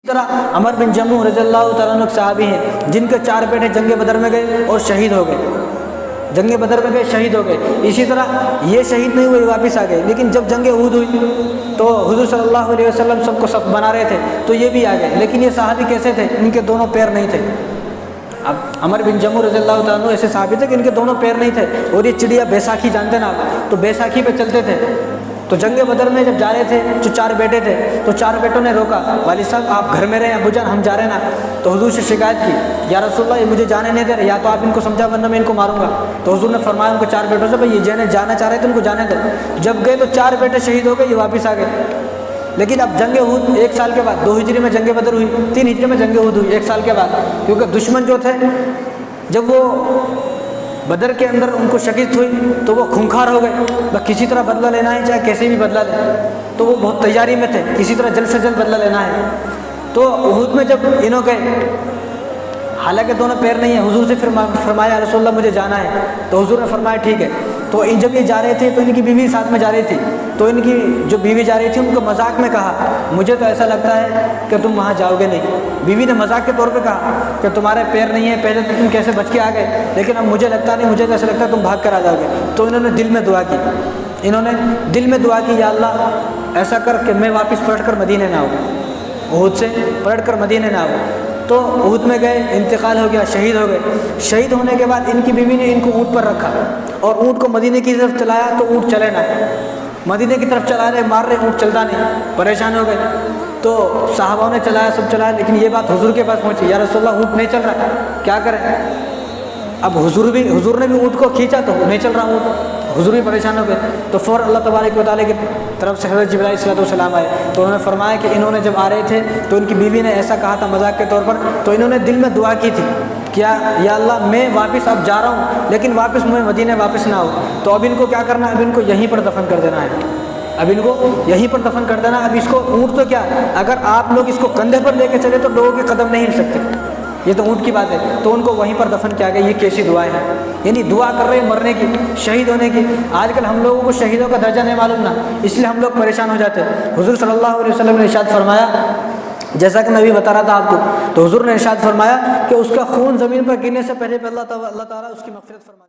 طرح عمر بن جموح رضی اللہ تعالیٰ عنہ صحابی ہیں جن کے 4 بیٹے جنگ بدر میں گئے اور شہید ہو گئے، جنگ بدر میں گئے شہید ہو گئے۔ اسی طرح یہ شہید نہیں ہوئے، واپس آ گئے، لیکن جب جنگ احد ہوئی تو حضور صلی اللہ علیہ وسلم سب کو صف بنا رہے تھے تو یہ بھی آ گئے، لیکن یہ صحابی کیسے تھے؟ ان کے دونوں پیر نہیں تھے۔ اب عمر بن جموح رضی اللہ تعالیٰ عنہ ایسے صحابی تھے کہ ان کے دونوں پیر نہیں تھے، اور یہ چڑیا بیساکھی جانتے نا آپ، تو بیساکھی پہ چلتے تھے۔ تو جنگ بدر میں جب جا رہے تھے جو 4 بیٹے تھے تو 4 بیٹوں نے روکا، والد صاحب آپ گھر میں رہیں، ابو جان ہم جا رہے ہیں نا۔ تو حضور سے شکایت کی، یا رسول اللہ یہ مجھے جانے نہیں دے رہے، یا تو آپ ان کو سمجھا ورنہ میں ان کو ماروں گا۔ تو حضور نے فرمایا ان کو 4 بیٹوں سے، بھائی یہ جانا چاہ رہے تھے ان کو جانے دو۔ جب گئے تو 4 بیٹے شہید ہو گئے، یہ واپس آ گئے۔ لیکن اب جنگ احد 1 سال کے بعد، 2 ہجری میں جنگ بدر ہوئی، 3 ہجری میں جنگ احد ہوئی، 1 سال کے بعد، کیونکہ دشمن جو تھے جب وہ بدر کے اندر ان کو شکست ہوئی تو وہ خونخوار ہو گئے، بس کسی طرح بدلہ لینا ہے، چاہے کیسے بھی بدلہ لیں، تو وہ بہت تیاری میں تھے، کسی طرح جلد سے جلد بدلہ لینا ہے۔ تو احد میں جب انہوں گئے، حالانکہ دونوں پیر نہیں ہیں، حضور سے فرمایا رسول اللہ مجھے جانا ہے، تو حضور نے فرمایا ٹھیک ہے۔ تو جب یہ جا رہے تھے تو ان کی بیوی ساتھ میں جا رہی تھی، تو ان کی جو بیوی جا رہی تھی ان کو مذاق میں کہا مجھے تو ایسا لگتا ہے کہ تم وہاں جاؤ گے نہیں۔ بیوی نے مذاق کے طور پہ کہا کہ تمہارے پیر نہیں ہیں، پہلے تو تم کیسے بچ کے آ گئے، لیکن اب مجھے لگتا نہیں، مجھے تو ایسا لگتا ہے تم بھاگ کر آ جاؤ گے۔ تو انہوں نے دل میں دعا کی، یا اللہ ایسا کر کہ میں واپس پلٹ کر مدینے نہ آؤں، احد سے پلٹ کر مدینے نہ آؤں۔ تو احد میں گئے، انتقال ہو گیا، شہید ہو گئے۔ شہید ہونے کے بعد ان کی بیوی نے ان کو اونٹ پر رکھا اور اونٹ کو مدینے کی طرف چلایا تو اونٹ چلے نہ، مدینے کی طرف چلا رہے، مار رہے، اونٹ چلتا نہیں، پریشان ہو گئے۔ تو صحابہ نے چلایا، سب چلایا، لیکن یہ بات حضور کے پاس پہنچی، یا رسول اللہ اونٹ نہیں چل رہا، کیا کریں؟ اب حضور نے بھی اونٹ کو کھینچا تو نہیں چل رہا اونٹ، حضور بھی پریشان ہو گئے۔ تو فوراً اللہ تبارک و تعالیٰ کی طرف سے حضرت جبرائیل علیہ السلام آئے، تو انہوں نے فرمایا کہ انہوں نے جب آ رہے تھے تو ان کی بیوی نے ایسا کہا تھا مذاق کے طور پر، تو انہوں نے دل میں دعا کی تھی کیا یا اللہ میں واپس اب جا رہا ہوں لیکن واپس مجھے مدینے واپس نہ ہو، تو اب ان کو کیا کرنا ہے، اب ان کو یہیں پر دفن کر دینا ہے، اب ان کو یہیں پر دفن کر دینا۔ اب اس کو اونٹ تو کیا، اگر آپ لوگ اس کو کندھے پر لے کے چلے تو لوگوں کے قدم نہیں ہل سکتے، یہ تو اونٹ کی بات ہے، تو ان کو وہیں پر دفن کیا گیا۔ یہ کیسی دعائیں ہیں، یعنی دعا کر رہے ہیں مرنے کی، شہید ہونے کی۔ آج کل ہم لوگوں کو شہیدوں کا درجہ نہیں معلوم نا، اس لیے ہم لوگ پریشان ہو جاتے ہیں۔ حضور صلی اللہ علیہ وسلم نے ارشاد فرمایا، جیسا کہ میں بھی بتا رہا تھا آپ کو، تو حضور نے ارشاد فرمایا کہ اس کا خون زمین پر گرنے سے پہلے اللہ تعالیٰ اس کی مغفرت فرما